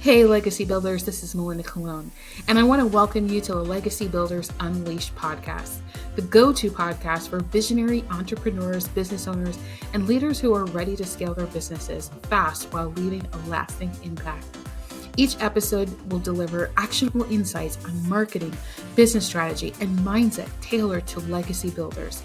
Hey, Legacy Builders, this is Melinda Cologne, and I want to welcome you to the Legacy Builders Unleashed podcast, the go-to podcast for visionary entrepreneurs, business owners, and leaders who are ready to scale their businesses fast while leaving a lasting impact. Each episode will deliver actionable insights on marketing, business strategy, and mindset tailored to legacy builders.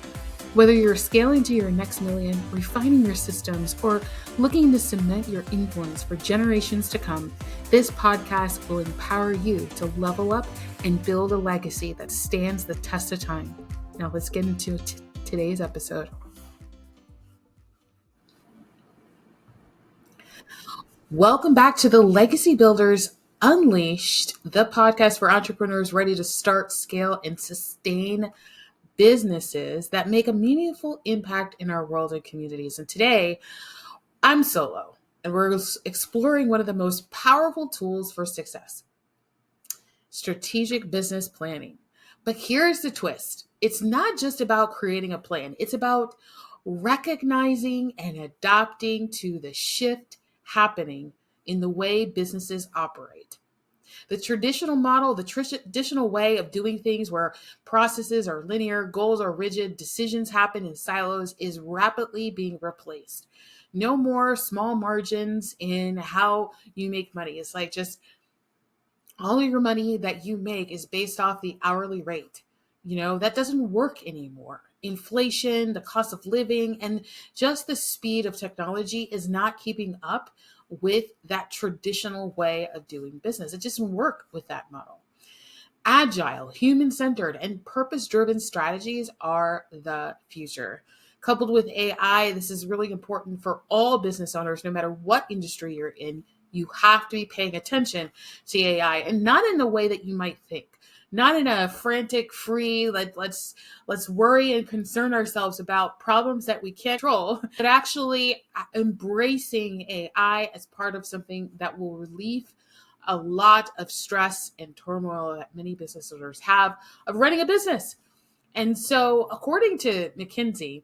Whether you're scaling to your next million, refining your systems, or looking to cement your influence for generations to come, this podcast will empower you to level up and build a legacy that stands the test of time. Now let's get into today's episode. Welcome back to the Legacy Builders Unleashed, the podcast for entrepreneurs ready to start, scale, and sustain businesses that make a meaningful impact in our world and communities. And today, I'm solo, and we're exploring one of the most powerful tools for success: strategic business planning. But here's the twist. It's not just about creating a plan. It's about recognizing and adapting to the shift happening in the way businesses operate. The traditional model, the traditional way of doing things where processes are linear, goals are rigid, decisions happen in silos is rapidly being replaced. No more small margins in how you make money. It's like just all of your money that you make is based off the hourly rate. That doesn't work anymore. Inflation, the cost of living, and just the speed of technology is not keeping up with that traditional way of doing business. It just doesn't work with that model. Agile, human-centered, and purpose-driven strategies are the future. Coupled with AI, this is really important for all business owners, no matter what industry you're in. You have to be paying attention to AI, and not in the way that you might think. Not in a frantic, free, let's worry and concern ourselves about problems that we can't control, but actually embracing AI as part of something that will relieve a lot of stress and turmoil that many business owners have of running a business. And so, according to McKinsey,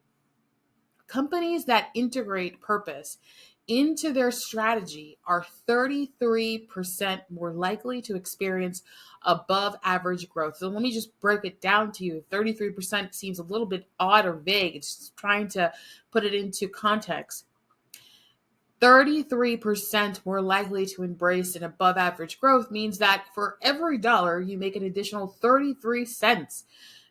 companies that integrate purpose into their strategy are 33% more likely to experience above average growth. So let me just break it down to you. 33% seems a little bit odd or vague. It's just trying to put it into context. 33% more likely to embrace an above average growth means that for every dollar, you make an additional 33 cents.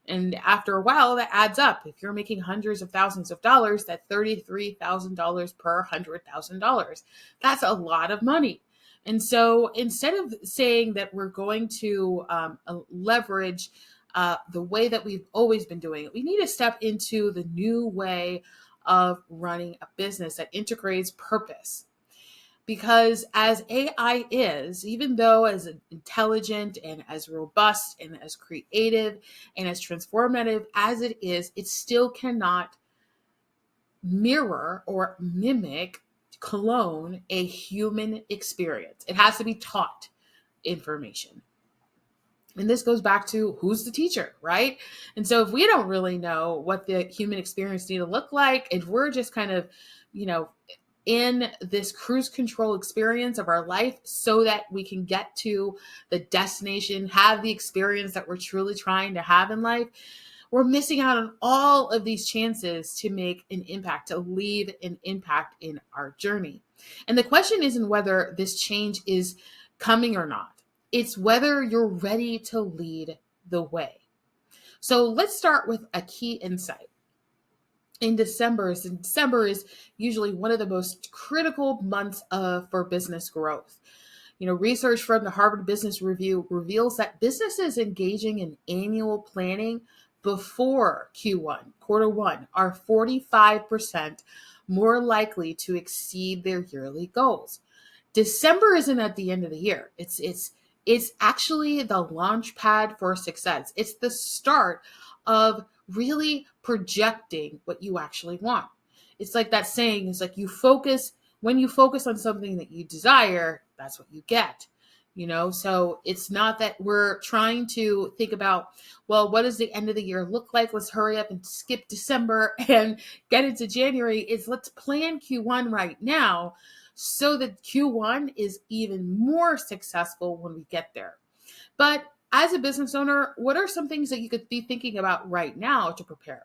And after a while, that adds up. If you're making hundreds of thousands of dollars, that's $33,000 per $100,000. That's a lot of money. And so instead of saying that we're going to leverage the way that we've always been doing it, we need to step into the new way of running a business that integrates purpose. Because as AI is, even though as intelligent and as robust and as creative and as transformative as it is, it still cannot mirror or mimic, clone a human experience. It has to be taught information. And this goes back to who's the teacher, right? And so if we don't really know what the human experience need to look like, if we're just kind of, in this cruise control experience of our life so that we can get to the destination, have the experience that we're truly trying to have in life, we're missing out on all of these chances to make an impact, to leave an impact in our journey. And the question isn't whether this change is coming or not. It's whether you're ready to lead the way. So let's start with a key insight. December is usually one of the most critical months for business growth. Research from the Harvard Business Review reveals that businesses engaging in annual planning before Q1, quarter one, are 45% more likely to exceed their yearly goals. December isn't at the end of the year. It's actually the launch pad for success. It's the start of really projecting what you actually want. It's like that saying, it's like when you focus on something that you desire, that's what you get. So it's not that we're trying to think about, well, what does the end of the year look like? Let's hurry up and skip December and get into January. Let's plan Q1 right now so that Q1 is even more successful when we get there. But as a business owner, what are some things that you could be thinking about right now to prepare?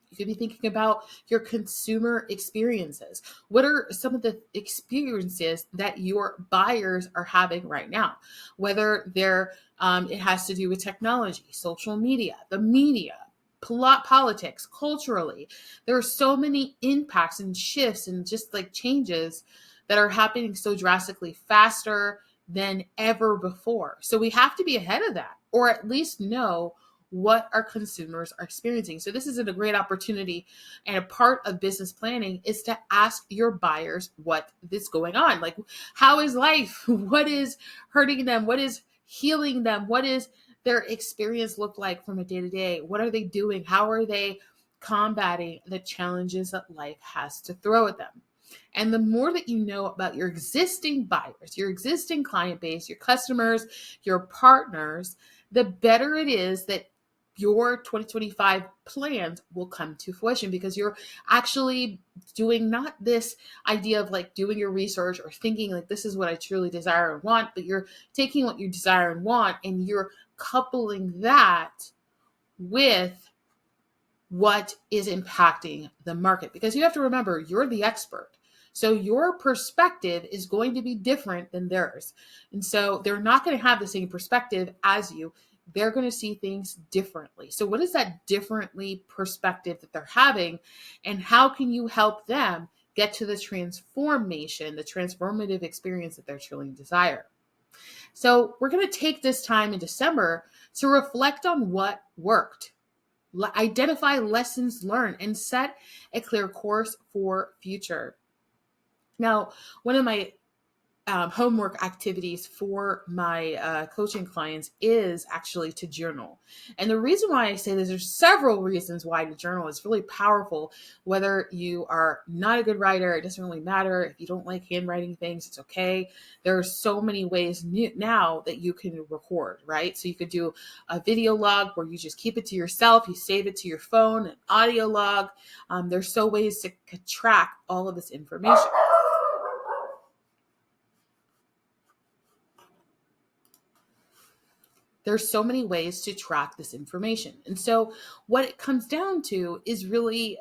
You could be thinking about your consumer experiences. What are some of the experiences that your buyers are having right now? Whether it has to do with technology, social media, the media, politics, culturally. There are so many impacts and shifts and just like changes that are happening so drastically faster than ever before. So we have to be ahead of that, or at least know what our consumers are experiencing. So this is a great opportunity, and a part of business planning is to ask your buyers what is going on. Like, how is life? What is hurting them? What is healing them? What is their experience look like from a day to day? What are they doing? How are they combating the challenges that life has to throw at them? And the more that you know about your existing buyers, your existing client base, your customers, your partners, the better it is that your 2025 plans will come to fruition, because you're actually doing not this idea of like doing your research or thinking like this is what I truly desire and want, but you're taking what you desire and want and you're coupling that with what is impacting the market. Because you have to remember, you're the expert. So your perspective is going to be different than theirs. And so they're not going to have the same perspective as you. They're going to see things differently. So what is that differently perspective that they're having, and how can you help them get to the transformation, the transformative experience that they're truly desire? So we're going to take this time in December to reflect on what worked, identify lessons learned, and set a clear course for future. Now, one of my homework activities for my coaching clients is actually to journal. And the reason why I say this, there's several reasons why to journal is really powerful. Whether you are not a good writer, it doesn't really matter. If you don't like handwriting things, it's okay. There are so many ways now that you can record, right? So you could do a video log where you just keep it to yourself, you save it to your phone, an audio log. There's so ways to track all of this information. There's so many ways to track this information. And so what it comes down to is really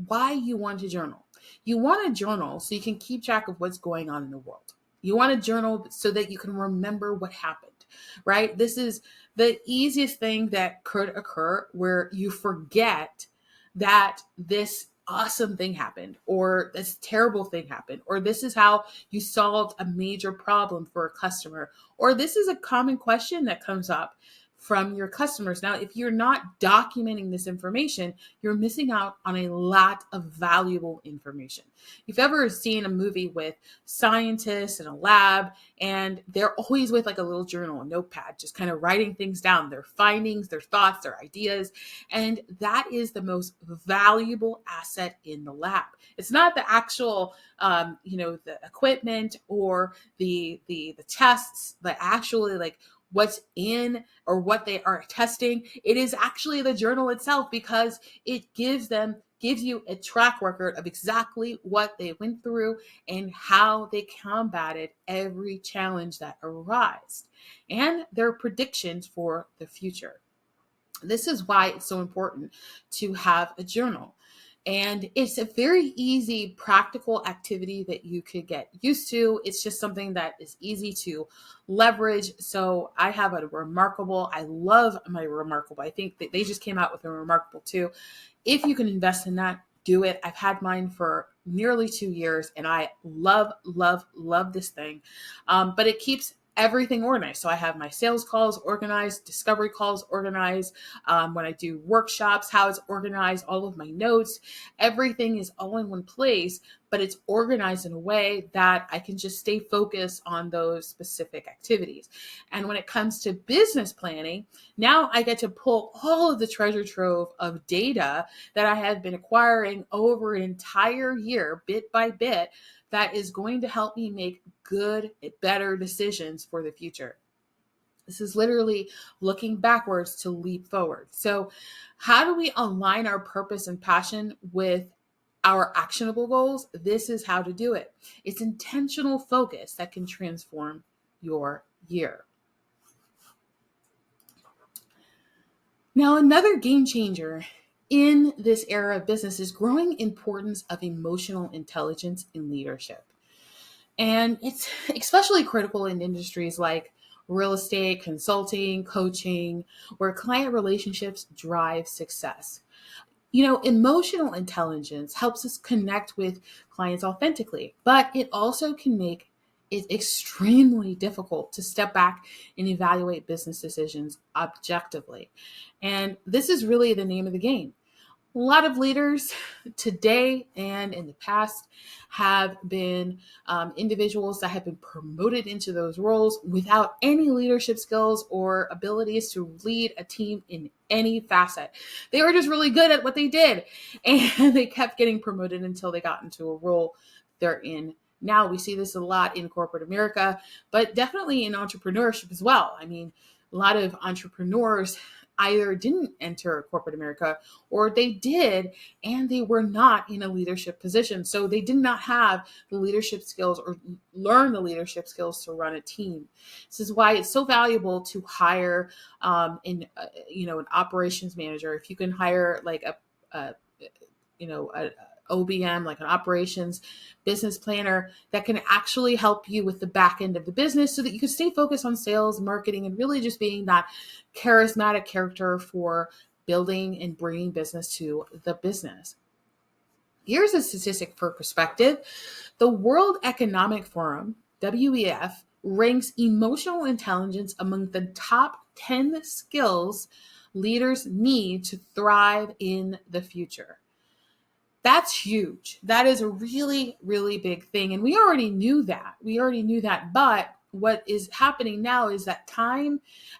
why you want to journal. You want to journal so you can keep track of what's going on in the world. You want to journal so that you can remember what happened, right? This is the easiest thing that could occur, where you forget that this awesome thing happened, or this terrible thing happened, or this is how you solved a major problem for a customer, or this is a common question that comes up from your customers. Now, if you're not documenting this information, you're missing out on a lot of valuable information. If you've ever seen a movie with scientists in a lab, and they're always with like a little journal, a notepad, just kind of writing things down, their findings, their thoughts, their ideas. And that is the most valuable asset in the lab. It's not the actual, the equipment or the tests, but actually like what's in or what they are testing. It is actually the journal itself, because it gives you a track record of exactly what they went through and how they combated every challenge that arose, and their predictions for the future. This is why it's so important to have a journal. And it's a very easy, practical activity that you could get used to. It's just something that is easy to leverage. So I have a Remarkable. I love my Remarkable. I think that they just came out with a Remarkable too. If you can invest in that, do it. I've had mine for nearly 2 years, and I love, love, love this thing. But it keeps everything organized. So I have my sales calls organized, discovery calls organized. When I do workshops, how it's organized, all of my notes, everything is all in one place, but it's organized in a way that I can just stay focused on those specific activities. And when it comes to business planning, now I get to pull all of the treasure trove of data that I have been acquiring over an entire year, bit by bit, that is going to help me make good, better decisions for the future. This is literally looking backwards to leap forward. So how do we align our purpose and passion with our actionable goals, this is how to do it. It's intentional focus that can transform your year. Now, another game changer in this era of business is growing importance of emotional intelligence in leadership. And it's especially critical in industries like real estate, consulting, coaching, where client relationships drive success. Emotional intelligence helps us connect with clients authentically, but it also can make it extremely difficult to step back and evaluate business decisions objectively. And this is really the name of the game. A lot of leaders today and in the past have been individuals that have been promoted into those roles without any leadership skills or abilities to lead a team in any facet. They were just really good at what they did, and they kept getting promoted until they got into a role they're in now. We see this a lot in corporate America, but definitely in entrepreneurship as well. I mean, a lot of entrepreneurs either didn't enter corporate America or they did and they were not in a leadership position. So they did not have the leadership skills or learn the leadership skills to run a team. This is why it's so valuable to hire an operations manager. If you can hire like a OBM, like an operations business planner that can actually help you with the back end of the business so that you can stay focused on sales, marketing, and really just being that charismatic character for building and bringing business to the business. Here's a statistic for perspective. The World Economic Forum, WEF, ranks emotional intelligence among the top 10 skills leaders need to thrive in the future. That's huge. That is a really, really big thing. And we already knew that. But what is happening now is that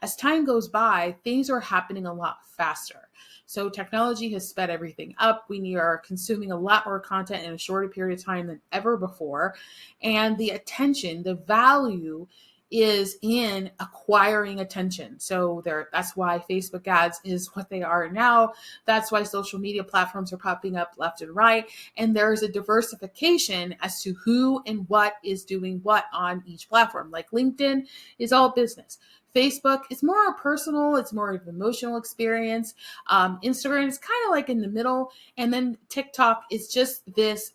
as time goes by, things are happening a lot faster. So technology has sped everything up. We are consuming a lot more content in a shorter period of time than ever before. And the attention, the value is in acquiring attention. So that's why Facebook ads is what they are now. That's why social media platforms are popping up left and right. And there's a diversification as to who and what is doing what on each platform. Like LinkedIn is all business. Facebook is more personal. It's more of an emotional experience. Instagram is kind of like in the middle. And then TikTok is just this,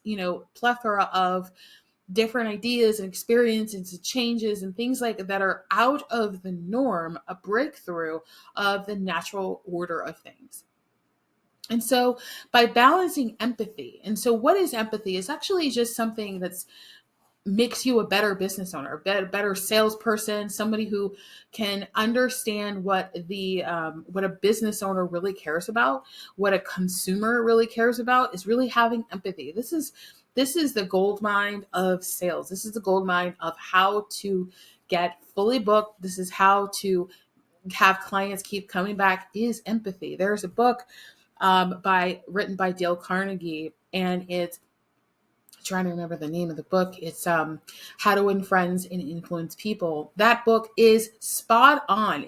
plethora of different ideas and experiences and changes and things like that are out of the norm, a breakthrough of the natural order of things. And so by balancing empathy, and so what is empathy? It's actually just something that's makes you a better business owner, a better salesperson, somebody who can understand what a business owner really cares about, what a consumer really cares about, is really having empathy. This is the gold mine of sales. This is the gold mine of how to get fully booked. This is how to have clients keep coming back, is empathy. There's a book written by Dale Carnegie, and it's trying to remember the name of the book. It's How to Win Friends and Influence People. That book is spot on.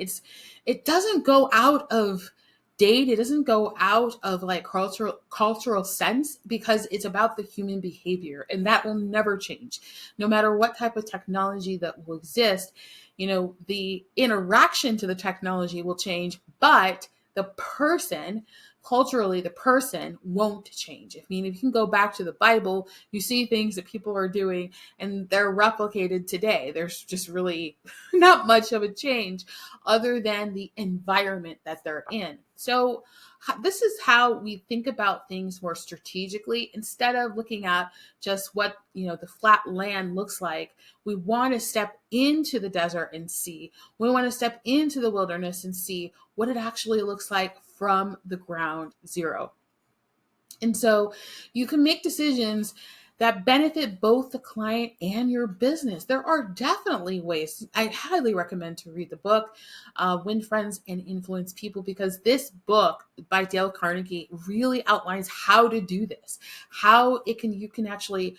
It doesn't go out of date. It doesn't go out of like cultural sense, because it's about the human behavior, and that will never change. No matter what type of technology that will exist, the interaction to the technology will change, but the person, culturally, the person won't change. I mean, if you can go back to the Bible, you see things that people are doing and they're replicated today. There's just really not much of a change other than the environment that they're in. So this is how we think about things more strategically. Instead of looking at just what, the flat land looks like, we want to step into the desert and see. We want to step into the wilderness and see what it actually looks like from the ground zero. And so you can make decisions that benefit both the client and your business. There are definitely ways. I highly recommend to read the book, Win Friends and Influence People, because this book by Dale Carnegie really outlines how to do this, how you can actually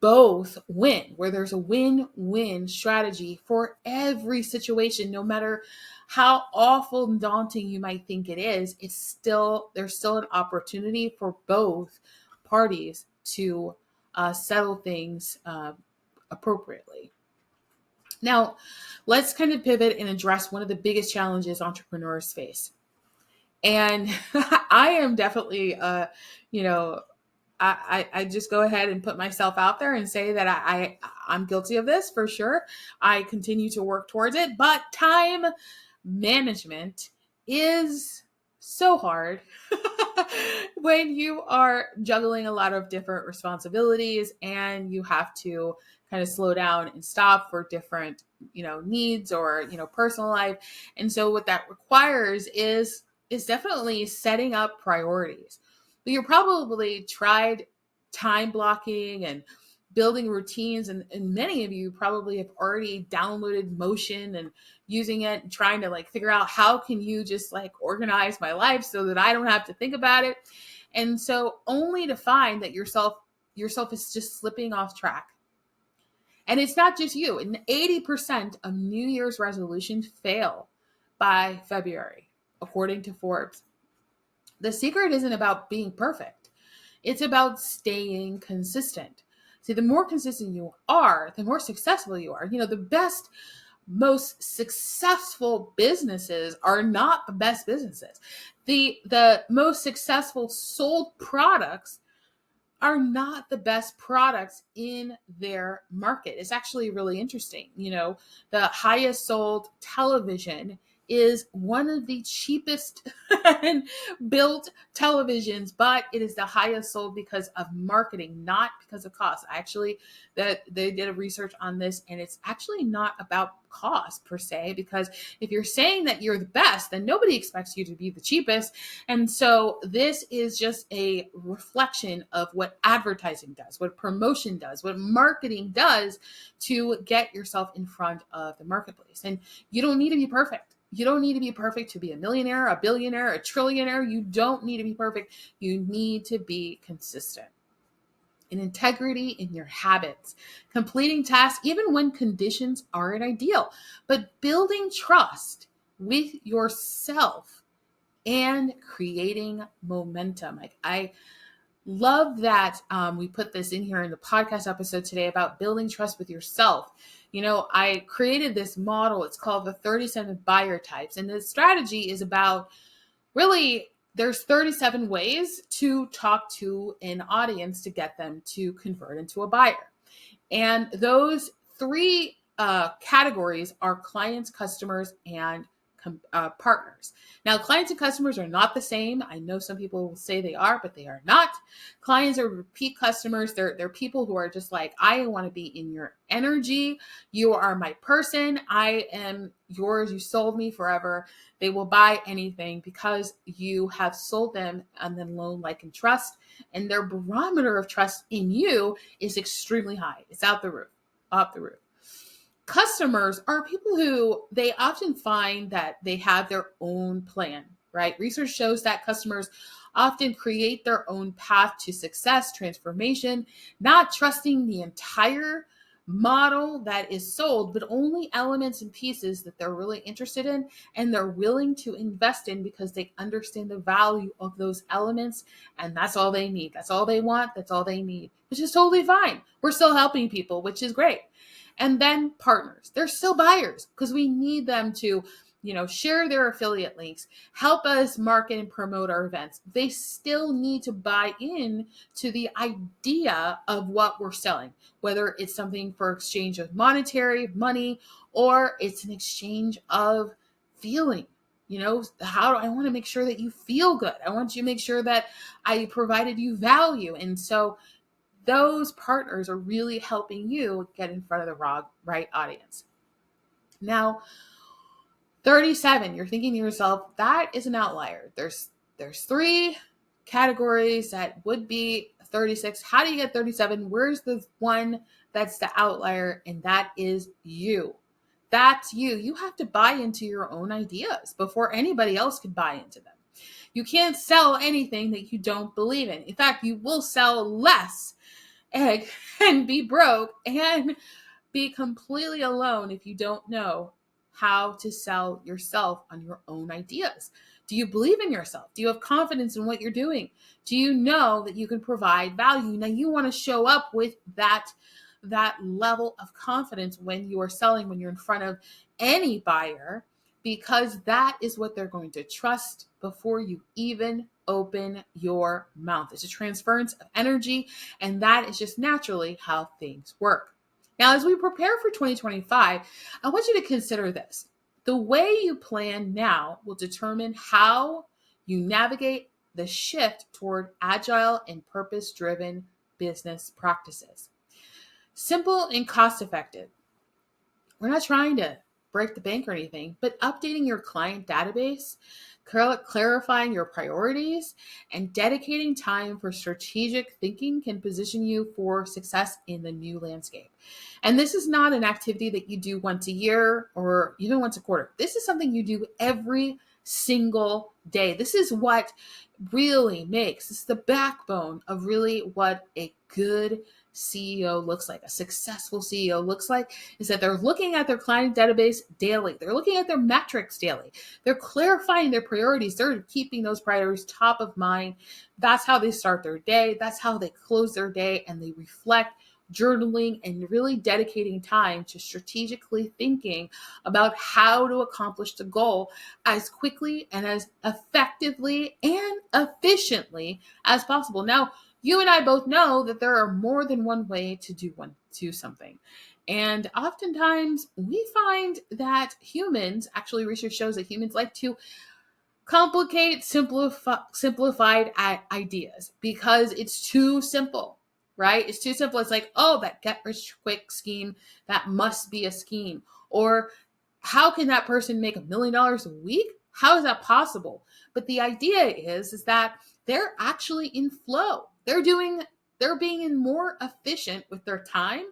both win, where there's a win-win strategy for every situation, no matter how awful and daunting you might think it is, there's still an opportunity for both parties to settle things appropriately. Now, let's kind of pivot and address one of the biggest challenges entrepreneurs face. And I am definitely, I just go ahead and put myself out there and say that I'm guilty of this for sure. I continue to work towards it, but time management is so hard when you are juggling a lot of different responsibilities and you have to kind of slow down and stop for different, needs or, personal life. And so what that requires is definitely setting up priorities. But you're probably tried time blocking and building routines, and many of you probably have already downloaded Motion and using it and trying to figure out how can you just organize my life so that I don't have to think about it. And so only to find that yourself is just slipping off track. And it's not just you. And 80% of New Year's resolutions fail by February, according to Forbes. The secret isn't about being perfect. It's about staying consistent. See, the more consistent you are, the more successful you are. The best, most successful businesses are not the best businesses. The most successful sold products are not the best products in their market. It's actually really interesting. The highest sold television is one of the cheapest built televisions, but it is the highest sold because of marketing, not because of cost. Actually, that they did a research on this, and it's actually not about cost per se, because if you're saying that you're the best, then nobody expects you to be the cheapest. And so this is just a reflection of what advertising does, what promotion does, what marketing does to get yourself in front of the marketplace. And you don't need to be perfect. You don't need to be perfect to be a millionaire, a billionaire, a trillionaire. You don't need to be perfect. You need to be consistent. In integrity in your habits, completing tasks even when conditions aren't ideal, but building trust with yourself and creating momentum. I love that we put this in here in the podcast episode today about building trust with yourself. I created this model. It's called the 37 buyer types. And the strategy is about really, there's 37 ways to talk to an audience to get them to convert into a buyer. And those three categories are clients, customers, and partners. Now, clients and customers are not the same. I know some people will say they are, but they are not. Clients are repeat customers. They're people who are just like, I want to be in your energy. You are my person. I am yours. You sold me forever. They will buy anything because you have sold them and then loan, like, and trust. And their barometer of trust in you is extremely high. It's off the roof. Customers are people who they often find that they have their own plan, right? Research shows that customers often create their own path to success, transformation, not trusting the entire model that is sold, but only elements and pieces that they're really interested in and they're willing to invest in because they understand the value of those elements. And that's all they need. That's all they want. That's all they need, which is totally fine. We're still helping people, which is great. And then partners, they're still buyers because we need them to, share their affiliate links, help us market and promote our events. They still need to buy in to the idea of what we're selling, whether it's something for exchange of monetary money or it's an exchange of feeling. How I want to make sure that you feel good. I want you to make sure that I provided you value. And so those partners are really helping you get in front of the right audience. Now, 37, you're thinking to yourself, that is an outlier. There's three categories that would be 36. How do you get 37? Where's the one that's the outlier? And that is you. That's you. You have to buy into your own ideas before anybody else can buy into them. You can't sell anything that you don't believe in. In fact, you will sell less egg and be broke and be completely alone if you don't know how to sell yourself on your own ideas. Do you believe in yourself? Do you have confidence in what you're doing? Do you know that you can provide value? Now you want to show up with that level of confidence when you are selling, when you're in front of any buyer, because that is what they're going to trust before you even open your mouth. It's a transference of energy, and that is just naturally how things work. Now, as we prepare for 2025, I want you to consider this. The way you plan now will determine how you navigate the shift toward agile and purpose-driven business practices. Simple and cost-effective. We're not trying to break the bank or anything, but updating your client database, clarifying your priorities, and dedicating time for strategic thinking can position you for success in the new landscape. And this is not an activity that you do once a year or even once a quarter. This is something you do every single day. This is what really this is the backbone of really what a good CEO looks like, a successful CEO looks like, is that they're looking at their client database daily. They're looking at their metrics daily. They're clarifying their priorities. They're keeping those priorities top of mind. That's how they start their day. That's how they close their day, and they reflect, journaling, and really dedicating time to strategically thinking about how to accomplish the goal as quickly and as effectively and efficiently as possible. Now, you and I both know that there are more than one way to do something. And oftentimes we find that research shows that humans like to complicate simplified ideas because it's too simple, right? It's too simple. It's like, oh, that get rich quick scheme, that must be a scheme. Or how can that person make $1 million a week? How is that possible? But the idea is that they're actually in flow. They're being more efficient with their time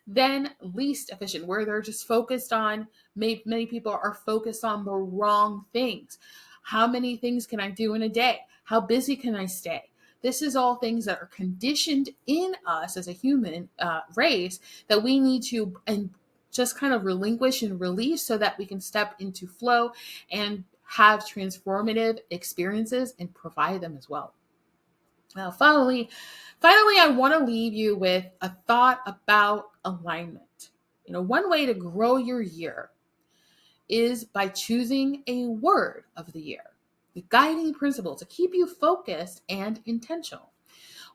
than least efficient, where they're just focused on, many people are focused on the wrong things. How many things can I do in a day? How busy can I stay? This is all things that are conditioned in us as a human race that we need to and just kind of relinquish and release so that we can step into flow and have transformative experiences and provide them as well. Now, finally, I want to leave you with a thought about alignment. One way to grow your year is by choosing a word of the year, the guiding principle to keep you focused and intentional.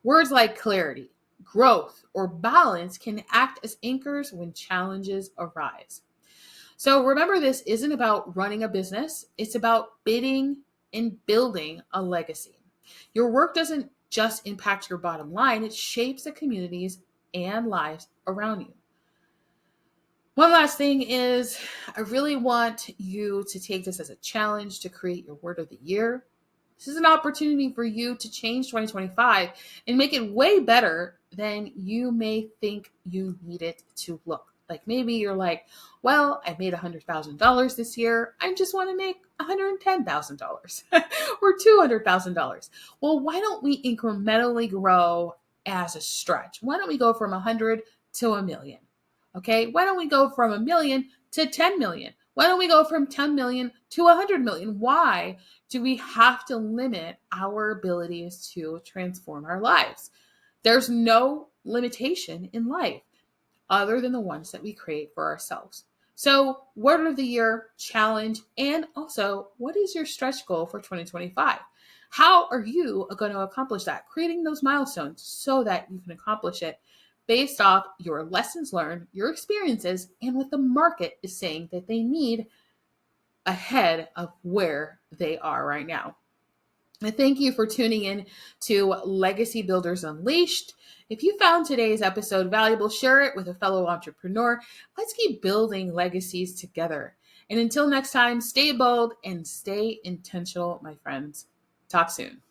Words like clarity, growth, or balance can act as anchors when challenges arise. So remember, this isn't about running a business. It's about bidding and building a legacy. Your work doesn't just impact your bottom line, it shapes the communities and lives around you. One last thing is, I really want you to take this as a challenge to create your word of the year. This is an opportunity for you to change 2025 and make it way better than you may think you need it to look. Like maybe you're like, well, I made $100,000 this year. I just want to make $110,000 or $200,000. Well, why don't we incrementally grow as a stretch? Why don't we go from 100 to $1 million? Okay, why don't we go from 1 million to 10 million? Why don't we go from 10 million to 100 million? Why do we have to limit our abilities to transform our lives? There's no limitation in life other than the ones that we create for ourselves. So, word of the year, challenge, and also, what is your stretch goal for 2025? How are you going to accomplish that? Creating those milestones so that you can accomplish it based off your lessons learned, your experiences, and what the market is saying that they need ahead of where they are right now. And thank you for tuning in to Legacy Builders Unleashed. If you found today's episode valuable, share it with a fellow entrepreneur. Let's keep building legacies together. And until next time, stay bold and stay intentional, my friends. Talk soon.